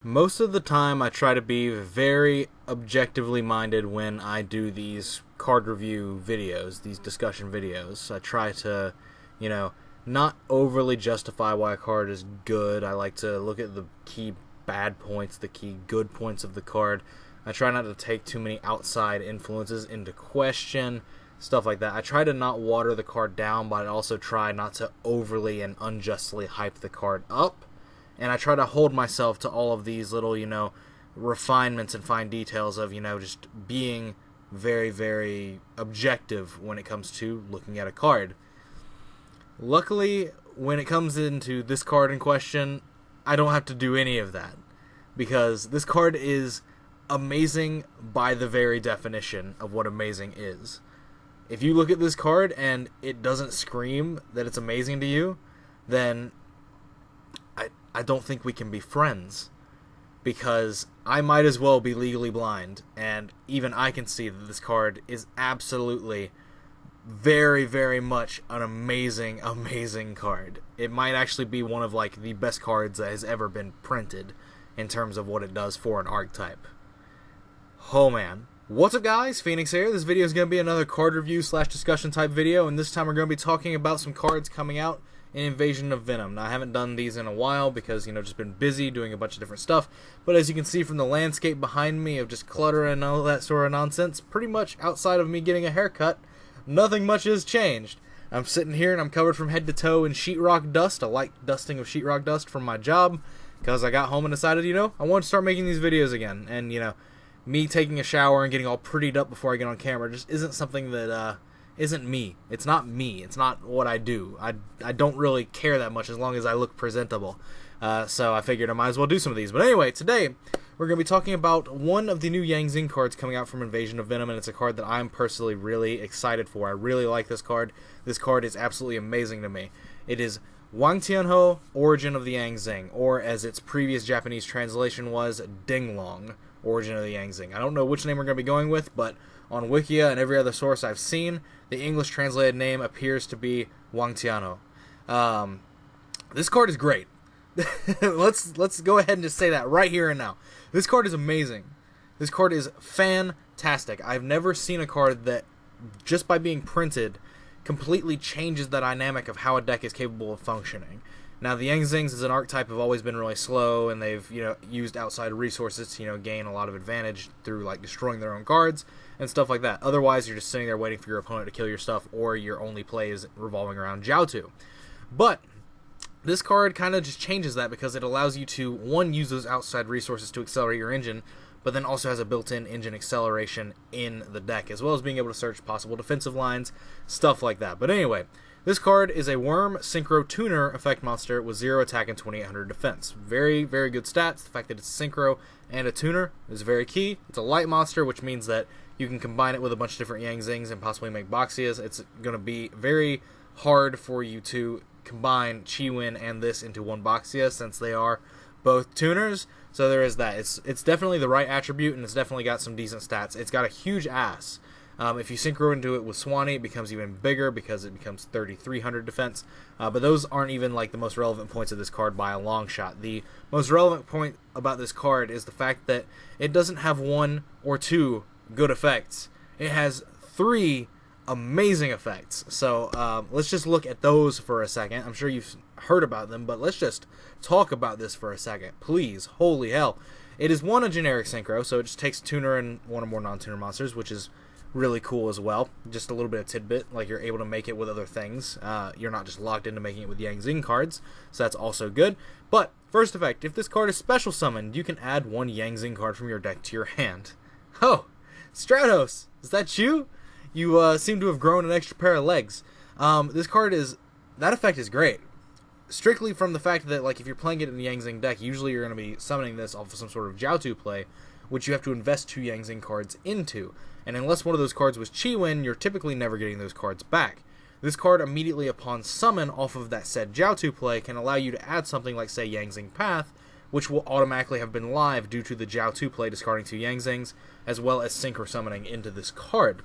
Most of the time, I try to be very objectively minded when I do these card review videos, these discussion videos. I try to, not overly justify why a card is good. I like to look at the key bad points, the key good points of the card. I try not to take too many outside influences into question, stuff like that. I try to not water the card down, but I also try not to overly and unjustly hype the card up. And I try to hold myself to all of these little, refinements and fine details of, just being very, very objective when it comes to looking at a card. Luckily, when it comes into this card in question, I don't have to do any of that. Because this card is amazing by the very definition of what amazing is. If you look at this card and it doesn't scream that it's amazing to you, then I don't think we can be friends, because I might as well be legally blind, and even I can see that this card is absolutely very, very much an amazing, amazing card. It might actually be one of the best cards that has ever been printed in terms of what it does for an archetype. Oh man. What's up guys, Phoenix here. This video is going to be another card review / discussion type video, and this time we're going to be talking about some cards coming out in Invasion of Venom. Now, I haven't done these in a while because, just been busy doing a bunch of different stuff, but as you can see from the landscape behind me of just clutter and all that sort of nonsense, pretty much outside of me getting a haircut, nothing much has changed. I'm sitting here and I'm covered from head to toe in sheetrock dust, a light dusting of sheetrock dust from my job, because I got home and decided, I want to start making these videos again, and, me taking a shower and getting all prettied up before I get on camera just isn't something that, isn't me. It's not me. It's not what I do. I don't really care that much as long as I look presentable. So I figured I might as well do some of these. But anyway, today we're going to be talking about one of the new Zing cards coming out from Invasion of Venom, and it's a card that I'm personally really excited for. I really like this card. This card is absolutely amazing to me. It is Wangtianhou, Origin of the Zing, or as its previous Japanese translation was, Dinglong, Origin of the Zing. I don't know which name we're going to be going with, but on Wikia and every other source I've seen, the English translated name appears to be Wangtianhou. This card is great. Let's go ahead and just say that right here and now. This card is amazing. This card is fantastic. I've never seen a card that, just by being printed, completely changes the dynamic of how a deck is capable of functioning. Now, the Zings as an archetype have always been really slow, and they've used outside resources to gain a lot of advantage through destroying their own cards and stuff like that. Otherwise, you're just sitting there waiting for your opponent to kill your stuff, or your only play is revolving around Jiaotu. But this card kind of just changes that, because it allows you to, one, use those outside resources to accelerate your engine, but then also has a built-in engine acceleration in the deck, as well as being able to search possible defensive lines, stuff like that. But anyway, this card is a Worm Synchro Tuner effect monster with 0 attack and 2800 defense. Very, very good stats. The fact that it's Synchro and a Tuner is very key. It's a light monster, which means that you can combine it with a bunch of different Zings and possibly make Boxias. It's going to be very hard for you to combine Chiwin and this into one Boxia, since they are both tuners. So there is that. It's definitely the right attribute, and it's definitely got some decent stats. It's got a huge ass. If you synchro into it with Swanee, it becomes even bigger, because it becomes 3300 defense. But those aren't even the most relevant points of this card by a long shot. The most relevant point about this card is the fact that it doesn't have 1 or 2 good effects. It has 3 amazing effects. So let's just look at those for a second. I'm sure you've heard about them, but let's just talk about this for a second. Please, holy hell. It is a generic synchro, so it just takes tuner and one or more non-tuner monsters, which is really cool as well. Just a little bit of tidbit, you're able to make it with other things. You're not just locked into making it with Zing cards, so that's also good. But first effect, if this card is special summoned, you can add 1 Zing card from your deck to your hand. Oh, Stratos, is that you? You seem to have grown an extra pair of legs. This card that effect is great. Strictly from the fact that, if you're playing it in the Zing deck, usually you're going to be summoning this off of some sort of Jiaotu play, which you have to invest 2 Zing cards into. And unless one of those cards was Chiwin, you're typically never getting those cards back. This card, immediately upon summon off of that said Jiaotu play, can allow you to add something like, say, Zing Path, which will automatically have been live due to the Jiaotu play discarding 2 Zings, as well as synchro summoning into this card.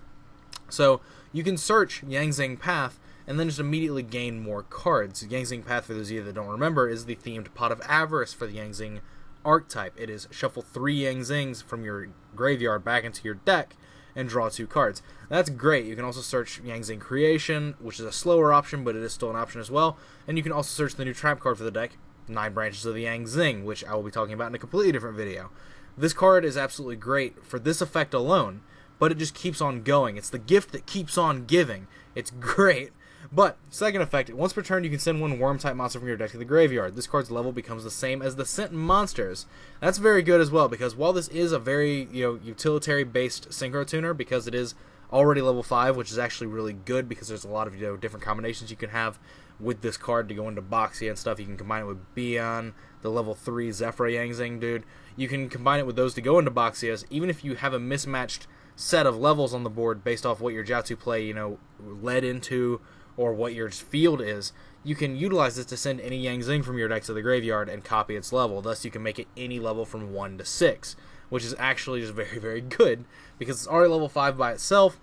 So you can search Zing Path and then just immediately gain more cards. Zing Path, for those of you that don't remember, is the themed Pot of Avarice for the Zing archetype. It is shuffle 3 Yang Zings from your graveyard back into your deck and draw 2 cards. That's great. You can also search Yang Zing Creation, which is a slower option, but it is still an option as well. And you can also search the new trap card for the deck, 9 Branches of the Yang Zing, which I will be talking about in a completely different video. This card is absolutely great for this effect alone, but it just keeps on going. It's the gift that keeps on giving. It's great. But, second effect, once per turn you can send 1 Worm-type monster from your deck to the graveyard. This card's level becomes the same as the sent monsters. That's very good as well, because while this is a very utilitarian-based Synchro Tuner, because it is already level 5, which is actually really good, because there's a lot of different combinations you can have with this card to go into Boxia and stuff. You can combine it with Bian, the level 3 Zephyr Yang Zing dude. You can combine it with those to go into Boxias, even if you have a mismatched set of levels on the board based off what your Jiaotu play, led into, or what your field is. You can utilize this to send any Yang Zing from your deck to the graveyard and copy its level. Thus, you can make it any level from 1 to 6, which is actually just very, very good, because it's already level 5 by itself,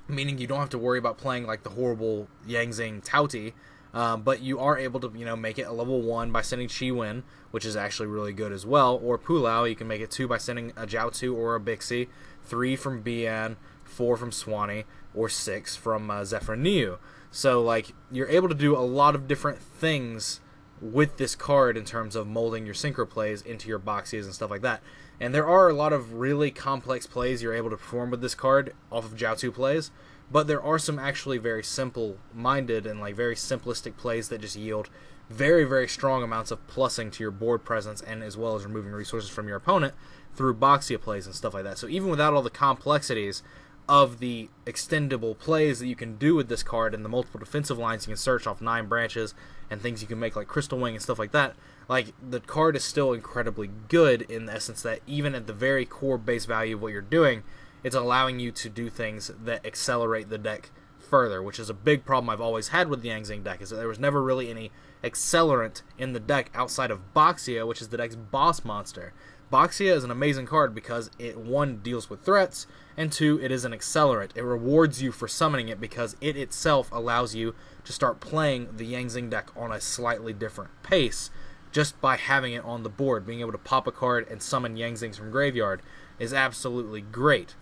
meaning you don't have to worry about playing like the horrible Yang Zing Touty, but you are able to, make it a level 1 by sending Chi Wen, which is actually really good as well, or Pulao, you can make it 2 by sending a Jiaotu or a Bixi, 3 from Bian, 4 from Swanee, or 6 from Zephyr Niu. So, you're able to do a lot of different things with this card in terms of molding your synchro plays into your Boxias and stuff like that. And there are a lot of really complex plays you're able to perform with this card off of Jiaotu plays, but there are some actually very simple-minded and very simplistic plays that just yield very, very strong amounts of plussing to your board presence, and as well as removing resources from your opponent through Boxia plays and stuff like that. So even without all the complexities of the extendable plays that you can do with this card and the multiple defensive lines you can search off 9 branches and things you can make like Crystal Wing and stuff like that, the card is still incredibly good in the essence that even at the very core base value of what you're doing, it's allowing you to do things that accelerate the deck further, which is a big problem I've always had with the Yang Zing deck, is that there was never really any accelerant in the deck outside of Boxia, which is the deck's boss monster. Boxia is an amazing card because it, 1, deals with threats, and 2, it is an accelerant. It rewards you for summoning it because it itself allows you to start playing the Yang Zing deck on a slightly different pace just by having it on the board. Being able to pop a card and summon Yang Zings from graveyard is absolutely great.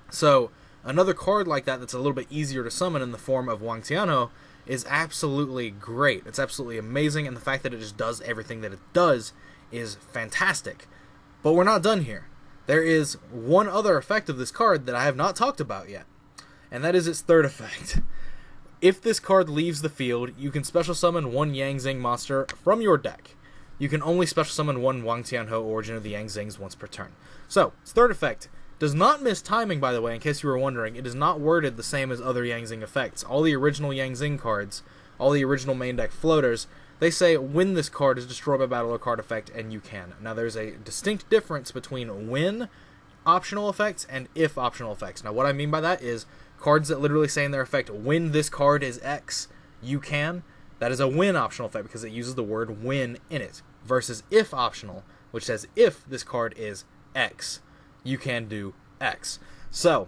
So, another card like that that's a little bit easier to summon in the form of Wangtianhou is absolutely great. It's absolutely amazing, and the fact that it just does everything that it does is fantastic. But we're not done here. There is one other effect of this card that I have not talked about yet, and that is its third effect. If this card leaves the field, you can special summon 1 Yang Zing monster from your deck. You can only special summon 1 Wangtianhou Origin of the Yang Zings once per turn. So, its third effect does not miss timing, by the way, in case you were wondering. It is not worded the same as other Yang Zing effects. All the original Yang Zing cards, all the original main deck floaters, they say when this card is destroyed by battle or card effect, and you can. Now, there's a distinct difference between when optional effects and if optional effects. Now, what I mean by that is cards that literally say in their effect, when this card is X, you can. That is a when optional effect because it uses the word when in it. Versus if optional, which says if this card is X, you can do X. So,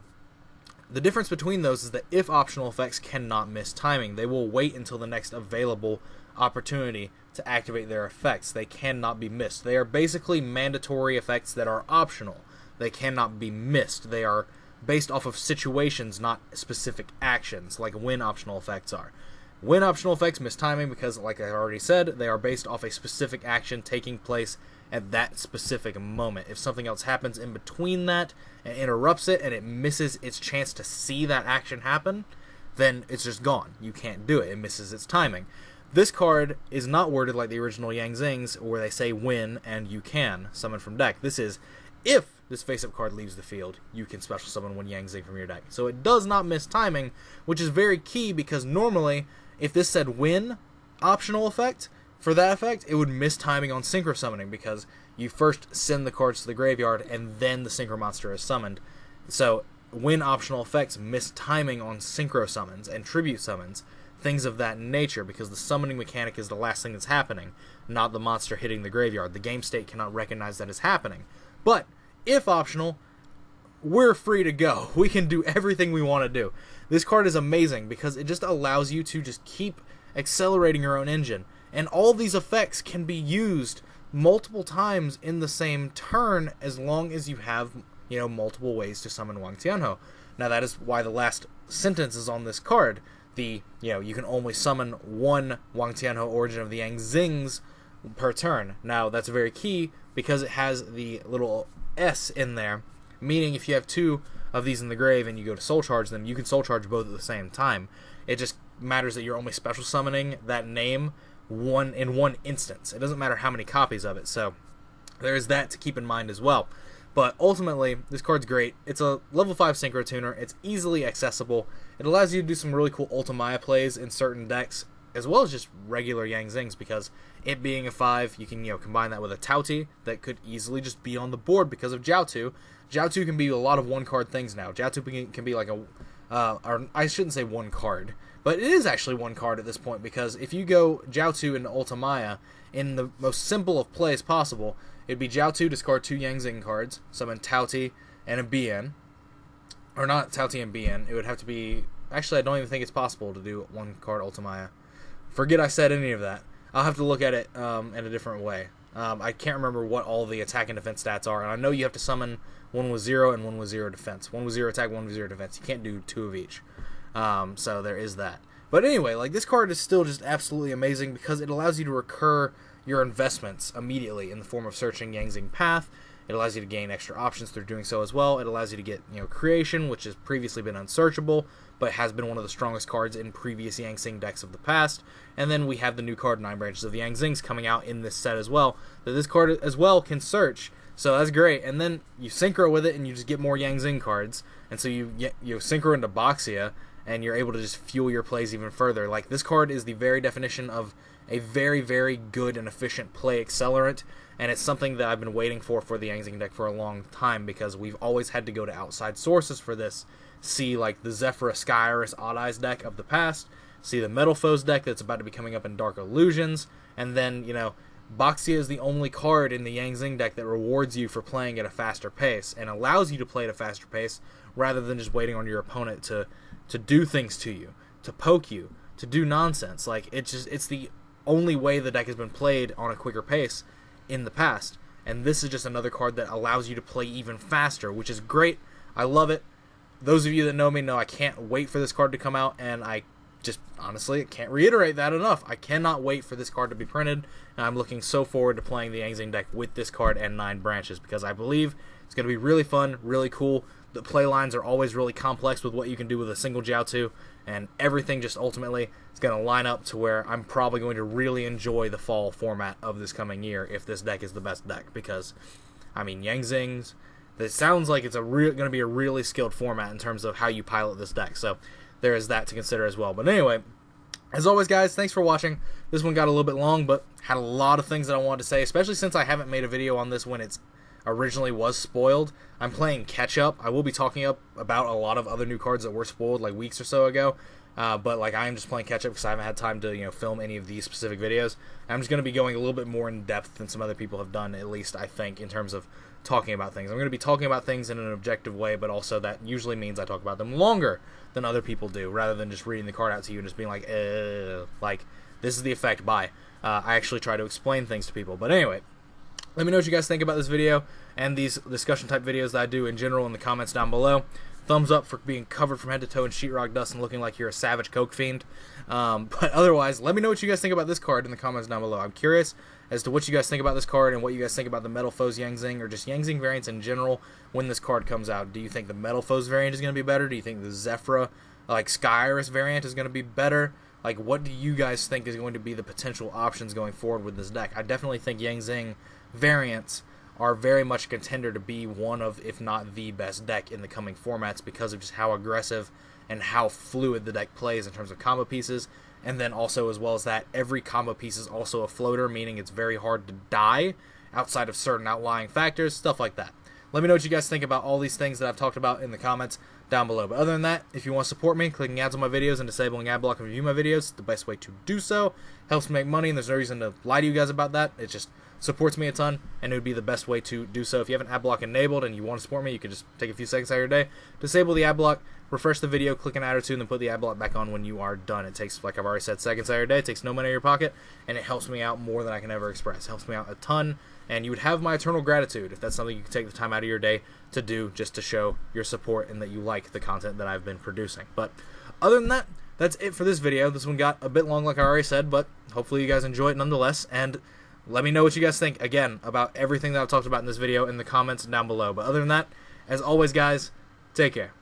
the difference between those is that if optional effects cannot miss timing. They will wait until the next available opportunity to activate their effects. They cannot be missed. They are basically mandatory effects that are optional. They cannot be missed. They are based off of situations, not specific actions, like when optional effects are. When optional effects miss timing because, like I already said, they are based off a specific action taking place at that specific moment. If something else happens in between that and interrupts it and it misses its chance to see that action happen, then it's just gone. You can't do it. It misses its timing. This card is not worded like the original Yang Zings, where they say when and you can summon from deck. This is if this face-up card leaves the field, you can special summon 1 Yang Zing from your deck. So it does not miss timing, which is very key because normally, if this said when optional effect, for that effect, it would miss timing on synchro summoning because you first send the cards to the graveyard and then the synchro monster is summoned. So when optional effects miss timing on synchro summons and tribute summons, things of that nature, because the summoning mechanic is the last thing that's happening, not the monster hitting the graveyard. The game state cannot recognize that as happening. But if optional, we're free to go. We can do everything we want to do. This card is amazing because it just allows you to just keep accelerating your own engine. And all these effects can be used multiple times in the same turn as long as you have, multiple ways to summon Wangtianhou. Now that is why the last sentence is on this card. You can only summon one Wangtianhou Origin of the Yang Zings per turn. Now that's very key because it has the little S in there, meaning if you have two of these in the grave and you go to soul charge them, you can soul charge both at the same time. It just matters that you're only special summoning that name in one instance. It doesn't matter how many copies of it, so there is that to keep in mind as well. But ultimately, this card's great. It's a level 5 Synchro Tuner. It's easily accessible. It allows you to do some really cool Ultimaya plays in certain decks, as well as just regular Yang Zings, because it being a 5, you can combine that with a Taoti that could easily just be on the board because of Jiaotu. Jiaotu can be a lot of one-card things now. Jiaotu can be like or I shouldn't say one card, but it is actually one card at this point, because if you go Jiaotu into Ultimaya in the most simple of plays possible, it'd be Jiaotu, discard 2 Yang Zing cards, summon Taoti and a BN. Or not Taoti and BN, it would have to be... Actually, I don't even think it's possible to do one card Ultimaya. Forget I said any of that. I'll have to look at it in a different way. I can't remember what all the attack and defense stats are, and I know you have to summon one with 0 and one with 0 defense. One with 0 attack, one with 0 defense. You can't do 2 of each. So there is that. But anyway, this card is still just absolutely amazing because it allows you to recur your investments immediately in the form of searching Yang Zing Path. It allows you to gain extra options through doing so as well. It allows you to get, Creation, which has previously been unsearchable, but has been one of the strongest cards in previous Yang Zing decks of the past. And then we have the new card, 9 Branches of the Yang Zings, coming out in this set as well, that this card as well can search. So that's great. And then you synchro with it, and you just get more Yang Zing cards. And so you synchro into Boxia, and you're able to just fuel your plays even further. This card is the very definition of a very, very good and efficient play accelerant, and it's something that I've been waiting for the Yang Zing deck for a long time, because we've always had to go to outside sources for this. See, the Zephyra Skyris Odd Eyes deck of the past, see the Metal Foes deck that's about to be coming up in Dark Illusions, and then, Boxia is the only card in the Yang Zing deck that rewards you for playing at a faster pace, and allows you to play at a faster pace, rather than just waiting on your opponent to do things to you, to poke you, to do nonsense. It's the only way the deck has been played on a quicker pace in the past, and this is just another card that allows you to play even faster, which is great. I love it. Those of you that know me know I can't wait for this card to come out, and I just honestly can't reiterate that enough. I cannot wait for this card to be printed, and I'm looking so forward to playing the Yang Zing deck with this card and 9 Branches, because I believe it's going to be really fun, really cool. The play lines are always really complex with what you can do with a single Jiaotu, and everything just ultimately is going to line up to where I'm probably going to really enjoy the fall format of this coming year if this deck is the best deck, because, Yang Zings, it sounds like it's going to be a really skilled format in terms of how you pilot this deck, so there is that to consider as well. But anyway, as always, guys, thanks for watching. This one got a little bit long, but had a lot of things that I wanted to say, especially since I haven't made a video on this when it's originally was spoiled. I'm playing catch up. I will be talking about a lot of other new cards that were spoiled weeks or so ago, but I am just playing catch up because I haven't had time to film any of these specific videos. I'm just going to be going a little bit more in depth than some other people have done, at least I think, in terms of talking about things. I'm going to be talking about things in an objective way, but also that usually means I talk about them longer than other people do, rather than just reading the card out to you and just being this is the effect, bye. I actually try to explain things to people. But anyway, let me know what you guys think about this video and these discussion type videos that I do in general in the comments down below. Thumbs up for being covered from head to toe in sheetrock dust and looking like you're a savage coke fiend. But otherwise, let me know what you guys think about this card in the comments down below. I'm curious as to what you guys think about this card and what you guys think about the Metal Foes Yang Zing, or just Yang Zing variants in general when this card comes out. Do you think the Metal Foes variant is going to be better? Do you think the Zephyra, Skyris variant is going to be better? What do you guys think is going to be the potential options going forward with this deck? I definitely think Yang Zing variants are very much a contender to be one of, if not the best deck in the coming formats, because of just how aggressive and how fluid the deck plays in terms of combo pieces. And then also, as well as that, every combo piece is also a floater, meaning it's very hard to die outside of certain outlying factors, stuff like that. let me know what you guys think about all these things that I've talked about in the comments down below. But other than that, if you want to support me, clicking ads on my videos and disabling ad block and review my videos is the best way to do so. Helps me make money, and there's no reason to lie to you guys about that. It just supports me a ton, and it would be the best way to do so. If you have an ad block enabled and you want to support me, you can just take a few seconds out of your day, disable the ad block, refresh the video, click an ad or two, and then put the ad block back on when you are done. It takes, like I've already said, seconds out of your day. It takes no money out of your pocket, and it helps me out more than I can ever express. It helps me out a ton, and you would have my eternal gratitude if that's something you can take the time out of your day to do, just to show your support and that you like the content that I've been producing. But other than that, that's it for this video. This one got a bit long, like I already said, but hopefully you guys enjoy it nonetheless, and let me know what you guys think, again, about everything that I've talked about in this video in the comments down below. But other than that, as always, guys, take care.